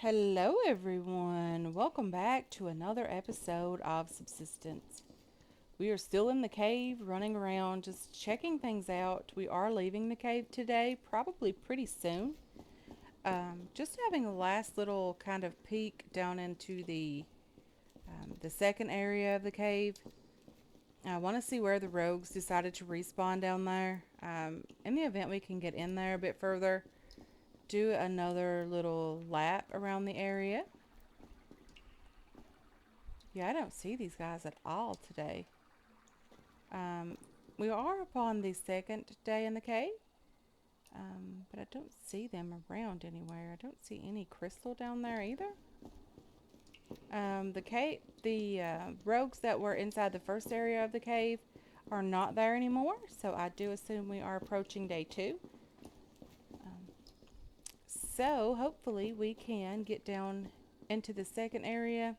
Hello, everyone. Welcome back to another episode of Subsistence. We are still in the cave, running around, just checking things out. We are leaving the cave today, probably pretty soon. Just having a last little kind of peek down into the second area of the cave. I want to see where the rogues decided to respawn down there. In the event we can get in there a bit further, do another little lap around the area. Yeah, I don't see these guys at all today. Um, we are upon the second day in the cave, but I don't see them around anywhere. I don't see any crystal down there either. The rogues that were inside the first area of the cave are not there anymore, so I do assume we are approaching day two. Um, so hopefully we can get down into the second area,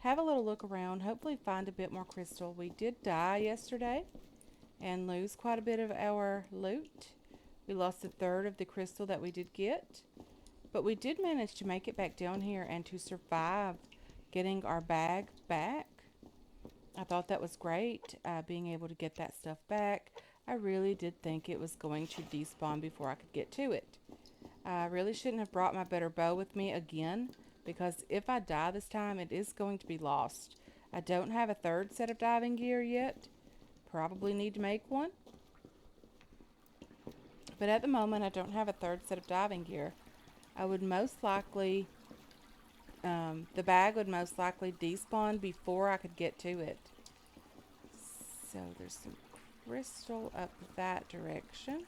have a little look around, hopefully find a bit more crystal. We did die yesterday and lose quite a bit of our loot. We lost a third of the crystal that we did get, but we did manage to make it back down here and to survive getting our bag back. I thought that was great, being able to get that stuff back. I really did think it was going to despawn before I could get to it. I really shouldn't have brought my better bow with me again, because if I die this time, it is going to be lost. I don't have a third set of diving gear yet. Probably need to make one. But at the moment, I don't have a third set of diving gear. I would most likely, the bag would most likely despawn before I could get to it. So there's some crystal up that direction.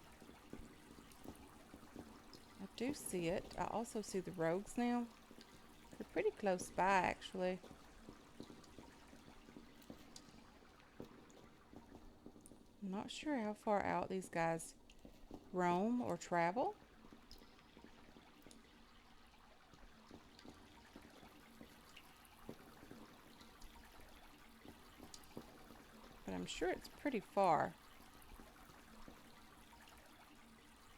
I do see it. I also see the rogues now. They're pretty close by, actually. I'm not sure how far out these guys roam or travel. But I'm sure it's pretty far.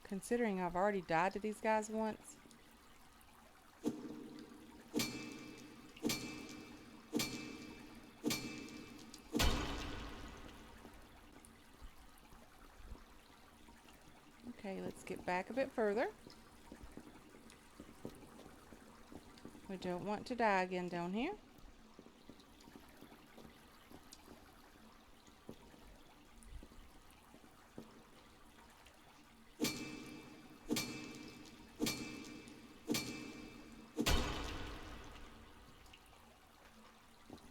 Considering I've already died to these guys once. Okay, let's get back a bit further. We don't want to die again down here.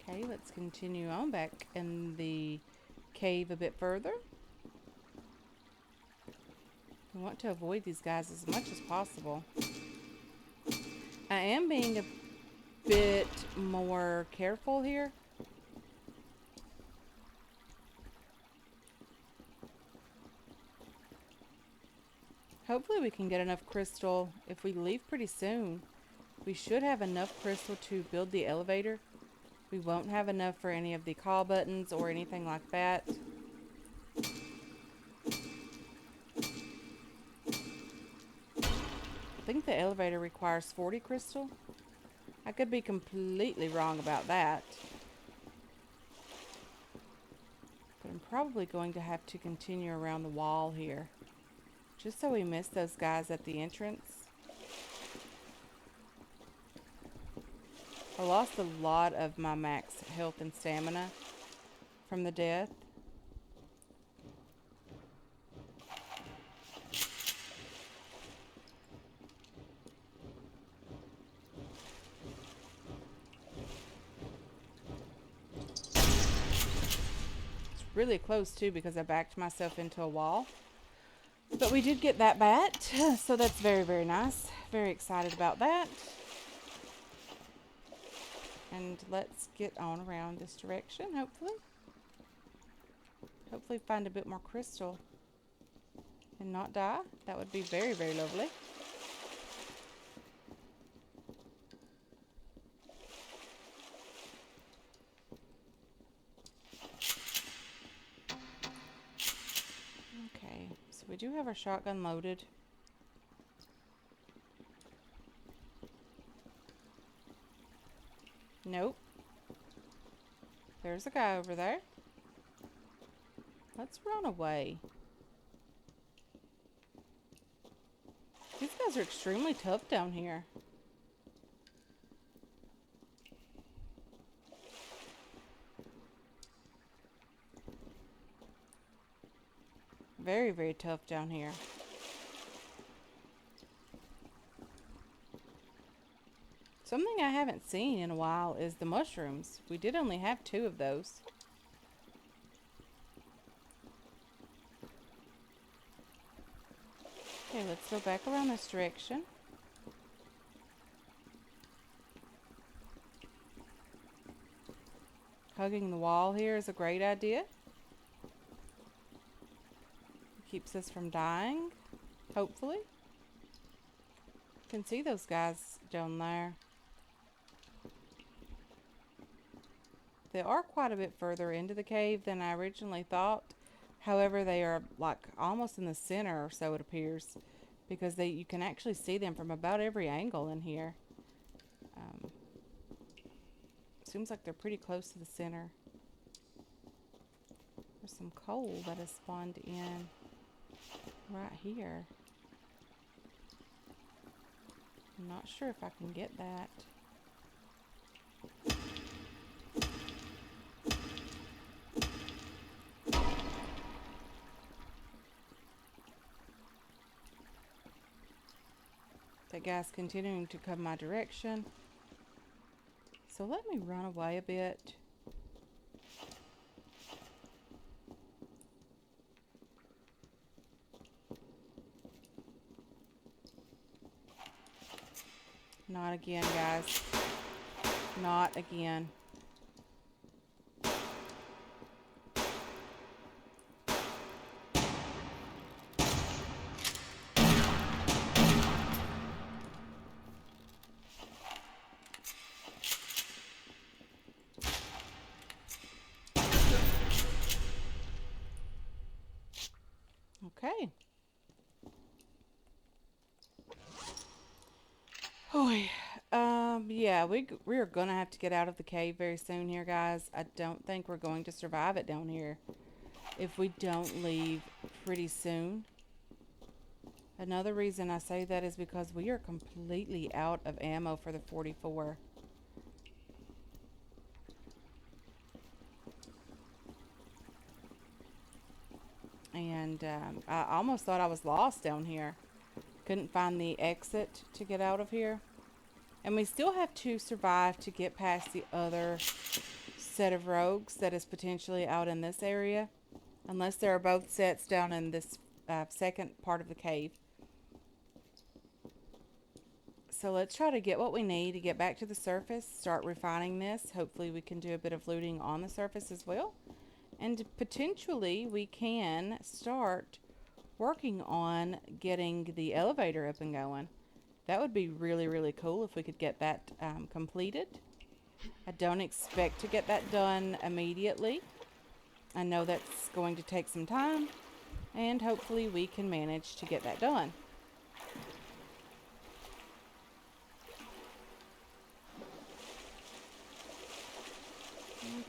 Okay, let's continue on back in the cave a bit further. We want to avoid these guys as much as possible. I am being a bit more careful here. Hopefully we can get enough crystal. If we leave pretty soon, we should have enough crystal to build the elevator. We won't have enough for any of the call buttons or anything like that. I think the elevator requires 40 crystal. I could be completely wrong about that. But I'm probably going to have to continue around the wall here, just so we miss those guys at the entrance. I lost a lot of my max health and stamina from the death. Really close too, because I backed myself into a wall. But we did get that bat, so that's very, very nice. Very excited about that. And let's get on around this direction, hopefully. Hopefully find a bit more crystal and not die. That would be very, very lovely. Okay, so we do have our shotgun loaded. Nope. There's a guy over there. Let's run away. These guys are extremely tough down here. Very, very tough down here. Something I haven't seen in a while is the mushrooms. We did only have 2 of those. Okay, let's go back around this direction. Hugging the wall here is a great idea. Keeps us from dying, hopefully. You can see those guys down there. They are quite a bit further into the cave than I originally thought. However, they are like almost in the center, or so it appears, because you can actually see them from about every angle in here. Seems like they're pretty close to the center. There's some coal that has spawned in right here. I'm not sure if I can get that. That guy's continuing to come my direction. So let me run away a bit. Not again, guys. Not again. Okay. Oh, yeah, we are gonna have to get out of the cave very soon here, guys. I don't think we're going to survive it down here if we don't leave pretty soon. Another reason I say that is because we are completely out of ammo for the 44. And I almost thought I was lost down here. Couldn't find the exit to get out of here. And we still have to survive to get past the other set of rogues that is potentially out in this area. Unless there are both sets down in this second part of the cave. So let's try to get what we need to get back to the surface. Start refining this. Hopefully we can do a bit of looting on the surface as well. And potentially we can start working on getting the elevator up and going. That would be really, really cool if we could get that completed. I don't expect to get that done immediately. I know that's going to take some time, and hopefully we can manage to get that done.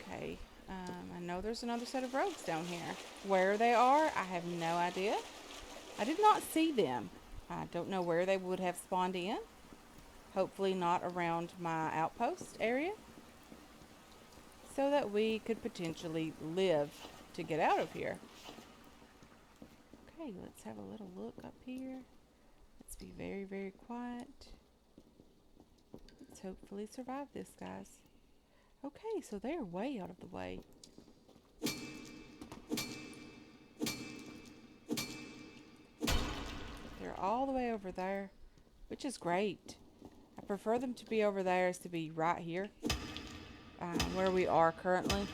Okay, I know there's another set of rogues down here. Where they are, I have no idea. I did not see them. I don't know where they would have spawned in. Hopefully not around my outpost area. So that we could potentially live to get out of here. Okay, let's have a little look up here. Let's be very, very quiet. Let's hopefully survive this, guys. Okay, so they are way out of the way. They're all the way over there, which is great. I prefer them to be over there as to be right here, where we are currently.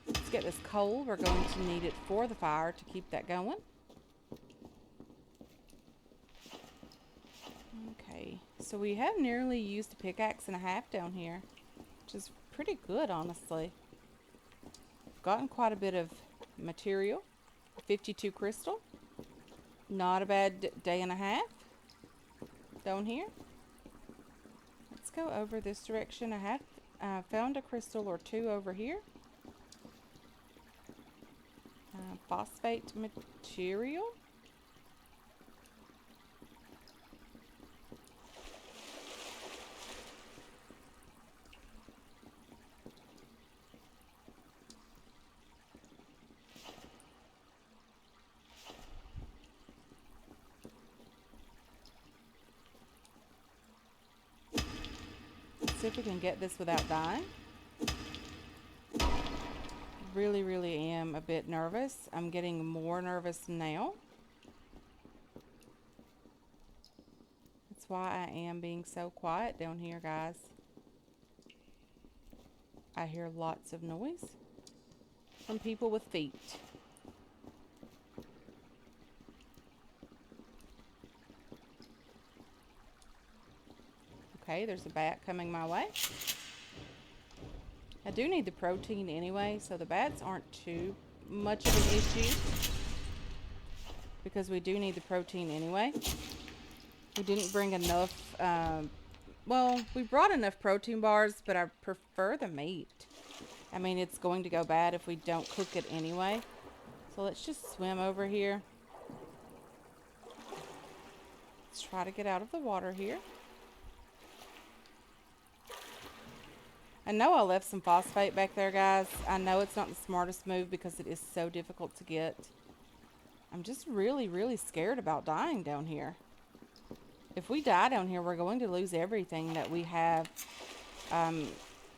Let's get this coal. We're going to need it for the fire to keep that going. Okay, so we have nearly used a pickaxe and a half down here, which is pretty good, honestly. Gotten quite a bit of material. 52 crystal. Not a bad day and a half down here. Let's go over this direction. I have I found a crystal or two over here. Phosphate material. Let's see if we can get this without dying. Really am a bit nervous. I'm getting more nervous now. That's why I am being so quiet down here, guys. I hear lots of noise from people with feet. Okay, there's a bat coming my way. I do need the protein anyway, so the bats aren't too much of an issue because we do need the protein anyway. We didn't bring enough, well, we brought enough protein bars, but I prefer the meat. I mean, it's going to go bad if we don't cook it anyway. So let's just swim over here. Let's try to get out of the water here. I know I left some phosphate back there, guys. I know it's not the smartest move because it is so difficult to get. I'm just really scared about dying down here. If we die down here, we're going to lose everything that we have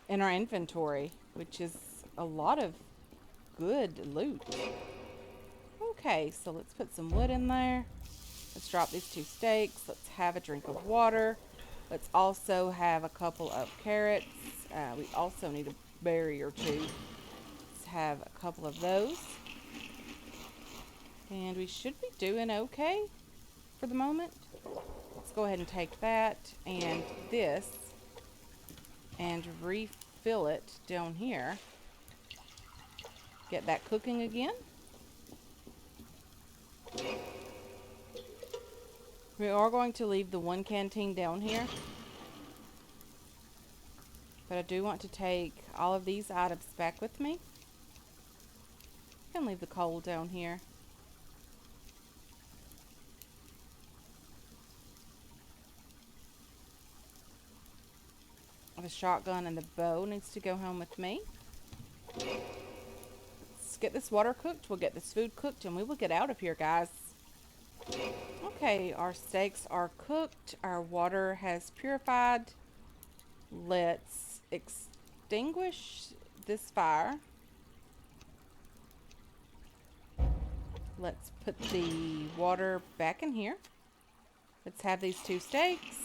in our inventory, which is a lot of good loot. Okay, so let's put some wood in there. Let's drop these 2 steaks. Let's have a drink of water. Let's also have a couple of carrots. We also need a berry or 2. Let's have a couple of those. And we should be doing okay for the moment. Let's go ahead and take that and this and refill it down here. Get that cooking again. We are going to leave the 1 canteen down here. But I do want to take all of these items back with me. I can leave the coal down here. The shotgun and the bow needs to go home with me. Let's get this water cooked. We'll get this food cooked and we will get out of here, guys. Okay, our steaks are cooked. Our water has purified. Let's extinguish this fire. Let's put the water back in here. Let's have these 2 steaks.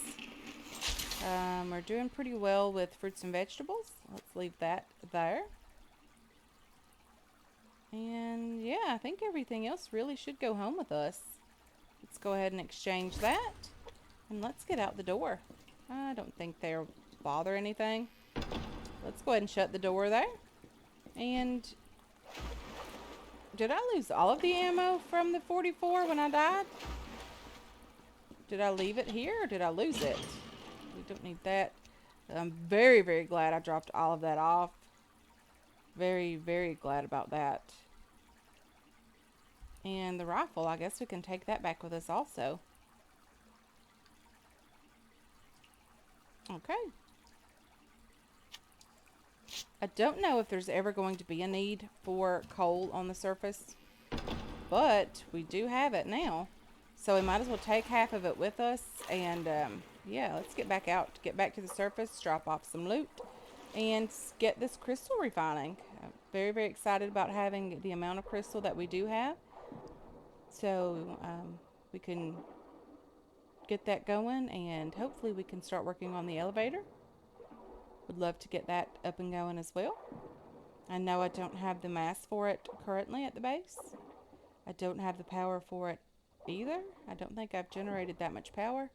We're doing pretty well with fruits and vegetables. Let's leave that there. And yeah, I think everything else really should go home with us. Let's go ahead and exchange that. And let's get out the door. I don't think they'll bother anything. Let's go ahead and shut the door there. And did I lose all of the ammo from the 44 when I died? Did I leave it here or did I lose it? We don't need that. I'm very glad I dropped all of that off. Very glad about that. And the rifle, I guess we can take that back with us also. Okay. I don't know if there's ever going to be a need for coal on the surface, but we do have it now. So we might as well take half of it with us and yeah, let's get back out, get back to the surface, drop off some loot, and get this crystal refining. I'm very excited about having the amount of crystal that we do have. So we can get that going and hopefully we can start working on the elevator. Would love to get that up and going as well. I know I don't have the mass for it currently at the base. I don't have the power for it either. I don't think I've generated that much power.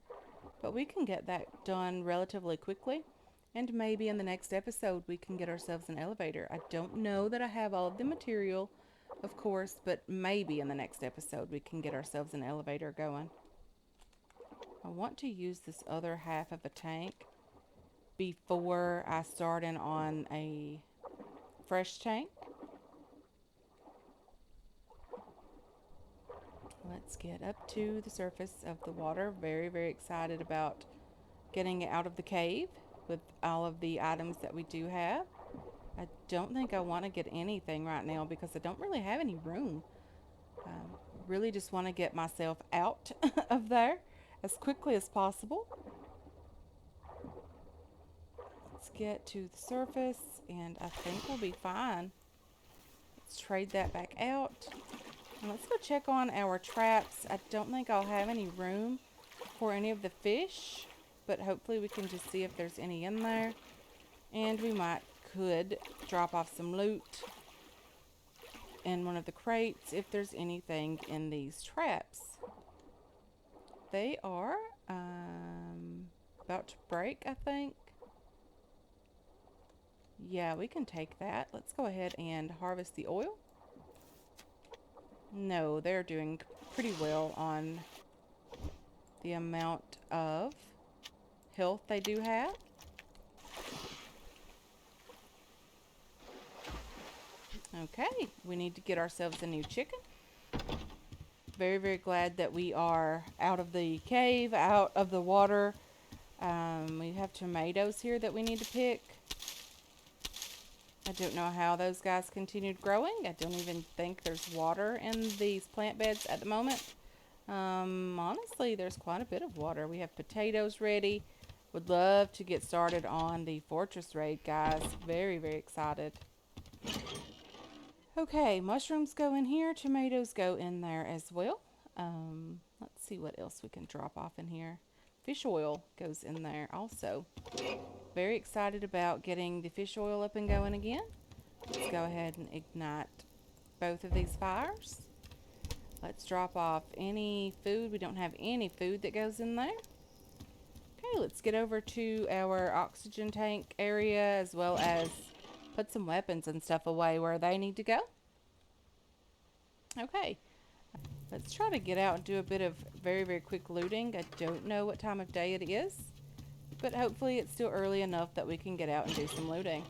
But we can get that done relatively quickly. And maybe in the next episode we can get ourselves an elevator. I don't know that I have all of the material, of course, but maybe in the next episode we can get ourselves an elevator going. I want to use this other half of a tank before I start in on a fresh tank. Let's get up to the surface of the water. Very, very excited about getting it out of the cave with all of the items that we do have. I don't think I want to get anything right now because I don't really have any room. Um, really just want to get myself out of there as quickly as possible. Let's get to the surface and I think we'll be fine. Let's trade that back out. And let's go check on our traps. I don't think I'll have any room for any of the fish, but hopefully we can just see if there's any in there. And we could drop off some loot in one of the crates if there's anything in these traps. They are about to break, I think. Yeah, we can take that. Let's go ahead and harvest the oil. No, they're doing pretty well on the amount of health they do have. Okay, we need to get ourselves a new chicken. Very, very glad that we are out of the cave, out of the water. We have tomatoes here that we need to pick. I don't know how those guys continued growing. I don't even think there's water in these plant beds at the moment. Honestly, there's quite a bit of water. We have potatoes ready. Would love to get started on the fortress raid, guys. Very, very excited. Okay, mushrooms go in here. Tomatoes go in there as well. Let's see what else we can drop off in here. Fish oil goes in there also. Very excited about getting the fish oil up and going again. Let's go ahead and ignite both of these fires. Let's drop off any food. We don't have any food that goes in there. Okay, let's get over to our oxygen tank area as well as put some weapons and stuff away where they need to go. Okay, let's try to get out and do a bit of very, very quick looting. I don't know what time of day it is, but hopefully it's still early enough that we can get out and do some looting.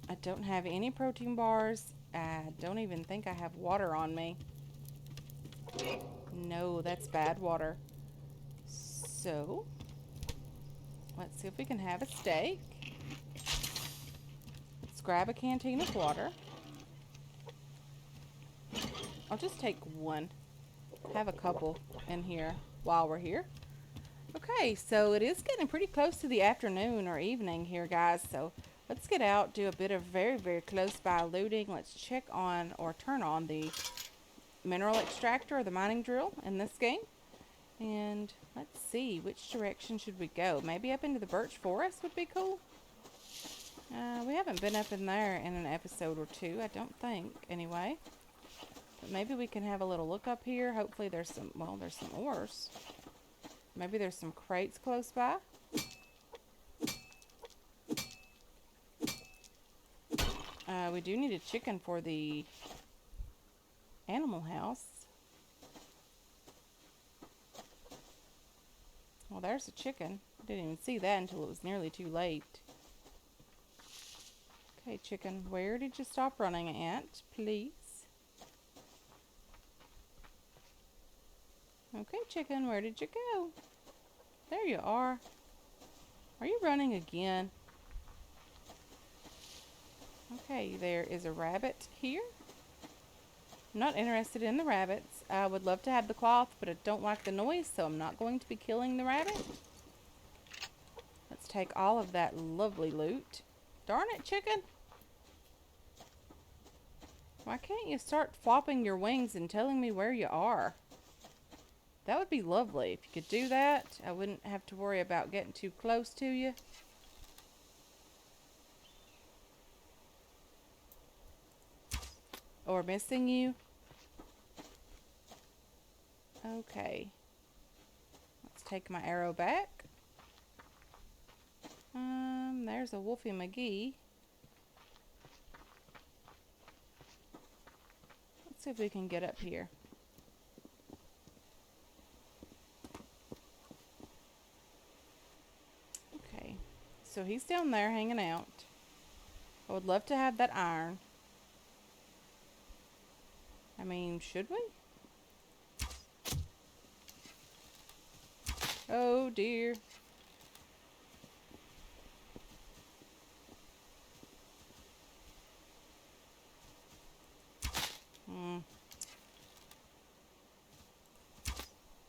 I don't have any protein bars. I don't even think I have water on me. No, that's bad water. So, let's see if we can have a steak. Let's grab a canteen of water. I'll just take one. Have a couple in here while we're here. Okay, so it is getting pretty close to the afternoon or evening here, guys. So let's get out, do a bit of very, very close by looting. Let's check on or turn on the mineral extractor or the mining drill in this game. And let's see, which direction should we go? Maybe up into the birch forest would be cool. We haven't been up in there in an episode or two, I don't think, anyway. But maybe we can have a little look up here. Hopefully there's some, well, there's some ores. Maybe there's some crates close by. We do need a chicken for the animal house. Well, there's a chicken. Didn't even see that until it was nearly too late. Okay, chicken, where did you stop running at, please? Okay, chicken, where did you go? There you are. Are you running again? Okay, there is a rabbit here. I'm not interested in the rabbits. I would love to have the cloth, but I don't like the noise, so I'm not going to be killing the rabbit. Let's take all of that lovely loot. Darn it, chicken. Why can't you start flopping your wings and telling me where you are? That would be lovely. If you could do that, I wouldn't have to worry about getting too close to you. Or missing you. Okay. Let's take my arrow back. There's a Wolfie McGee. Let's see if we can get up here. So he's down there hanging out. I would love to have that iron. I mean, should we? Oh dear.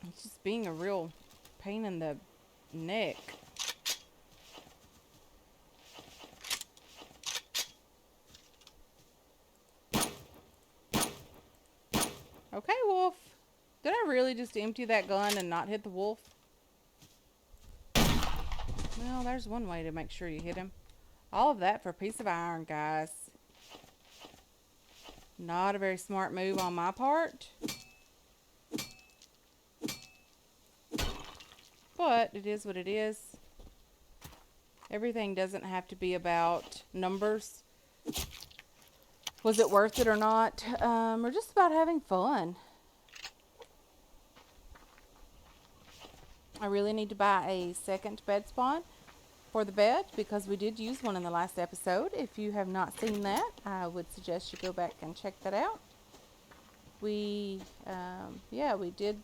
It's just being a real pain in the neck. Okay, wolf. Did I really just empty that gun and not hit the wolf? Well, there's one way to make sure you hit him. All of that for a piece of iron, guys. Not a very smart move on my part. But it is what it is. Everything doesn't have to be about numbers. Was it worth it or not? We're just about having fun. I really need to buy a second bed spawn for the bed because we did use one in the last episode. If you have not seen that, I would suggest you go back and check that out. We did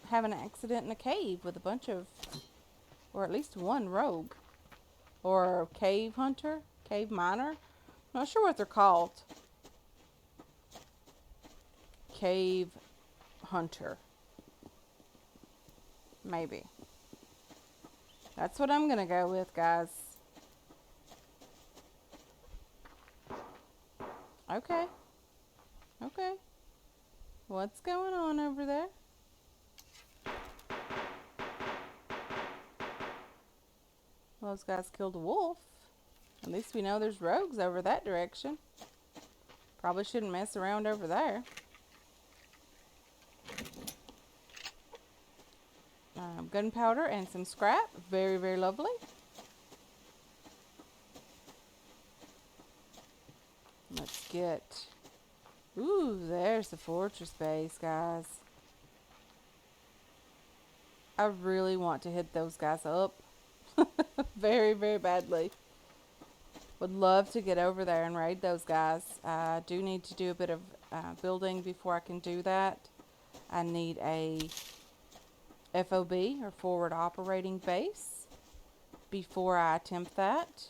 have an accident in a cave with a bunch of, or at least one rogue, or cave hunter, cave miner. Not sure what they're called. Cave hunter. Maybe. That's what I'm gonna go with, guys. Okay. Okay. What's going on over there? Well, those guys killed a wolf. At least we know there's rogues over that direction. Probably shouldn't mess around over there. Gunpowder and some scrap. Very, very lovely. Let's get... Ooh, there's the fortress base, guys. I really want to hit those guys up. Very, very badly. Would love to get over there and raid those guys. I do need to do a bit of building before I can do that. I need a FOB, or forward operating base, before I attempt that.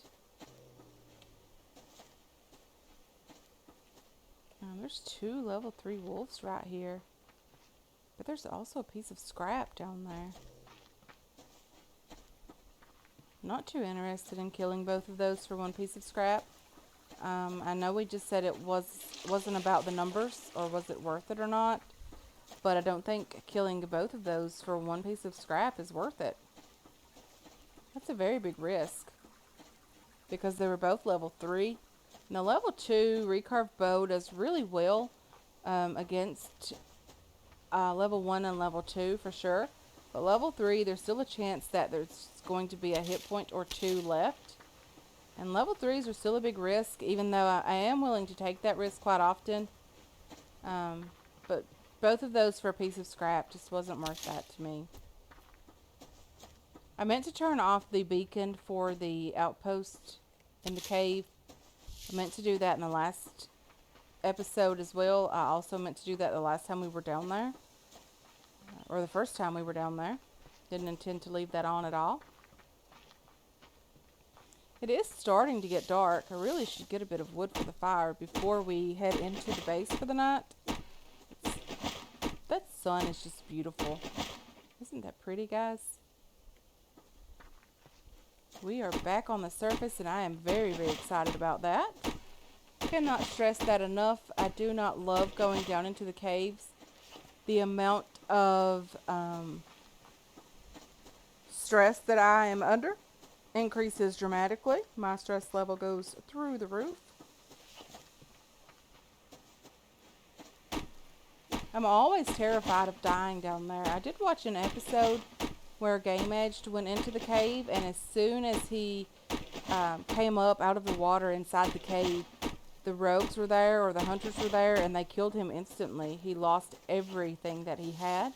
There's 2 level 3 wolves right here. But there's also a piece of scrap down there. Not too interested in killing both of those for one piece of scrap. I know we just said it wasn't about the numbers, or was it worth it or not. But I don't think killing both of those for one piece of scrap is worth it. That's a very big risk. Because they were both level 3. Now level 2 recurve bow does really well against level 1 and level 2 for sure. But level 3, there's still a chance that there's going to be a hit point or 2 left. And level 3s are still a big risk, even though I am willing to take that risk quite often. But both of those for a piece of scrap just wasn't worth that to me. I meant to turn off the beacon for the outpost in the cave. I meant to do that in the last episode as well. I also meant to do that the last time we were down there. Or the first time we were down there. Didn't intend to leave that on at all. It is starting to get dark. I really should get a bit of wood for the fire before we head into the base for the night. That sun is just beautiful. Isn't that pretty, guys? We are back on the surface, and I am very, very excited about that. Cannot stress that enough. I do not love going down into the caves. The amount of stress that I am under increases dramatically. My stress level goes through the roof. I'm always terrified of dying down there. I did watch an episode where Game Edged went into the cave, and as soon as he came up out of the water inside the cave, the rogues were there, or the hunters were there, and they killed him instantly. He lost everything that he had.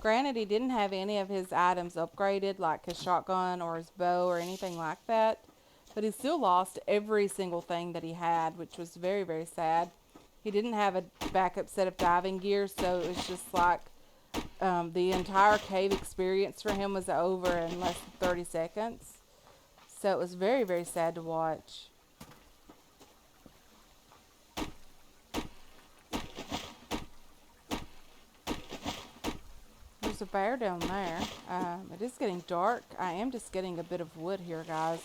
Granted, he didn't have any of his items upgraded, like his shotgun or his bow or anything like that. But he still lost every single thing that he had, which was very, very sad. He didn't have a backup set of diving gear, so it was just like the entire cave experience for him was over in less than 30 seconds. So it was very, very sad to watch. There's a bear down there. It is getting dark. I am just getting a bit of wood here, guys.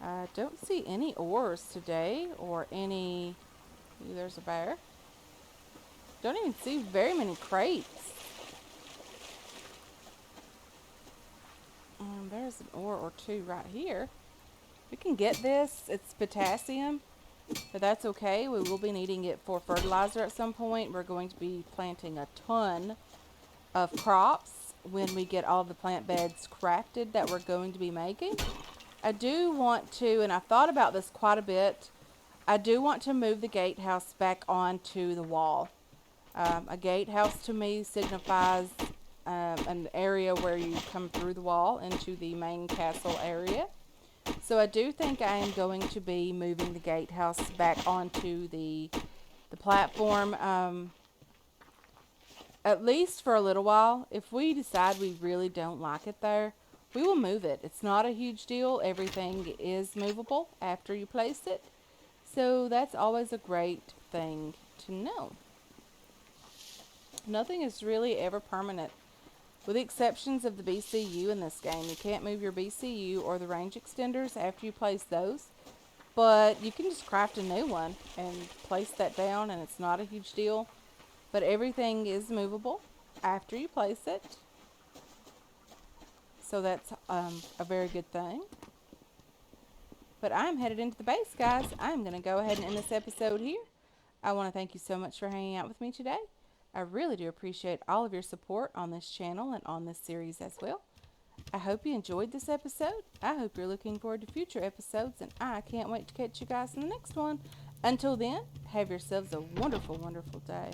I don't see any ores today or any... Ooh, there's a bear. Don't even see very many crates. There's an ore or two right here. We can get this. It's potassium, but that's okay. We will be needing it for fertilizer at some point. We're going to be planting a ton of crops when we get all the plant beds crafted that we're going to be making. I do want to, and I've thought about this quite a bit, I do want to move the gatehouse back onto the wall. A gatehouse to me signifies an area where you come through the wall into the main castle area. So I do think I am going to be moving the gatehouse back onto the platform, at least for a little while. If we decide we really don't like it there, we will move it. It's not a huge deal. Everything is movable after you place it. So that's always a great thing to know. Nothing is really ever permanent, with the exceptions of the BCU in this game. You can't move your BCU or the range extenders after you place those, but you can just craft a new one and place that down, and it's not a huge deal. But everything is movable after you place it, so that's a very good thing. But I'm headed into the base, guys. I'm going to go ahead and end this episode here. I want to thank you so much for hanging out with me today. I really do appreciate all of your support on this channel and on this series as well. I hope you enjoyed this episode. I hope you're looking forward to future episodes, and I can't wait to catch you guys in the next one. Until then, have yourselves a wonderful, wonderful day.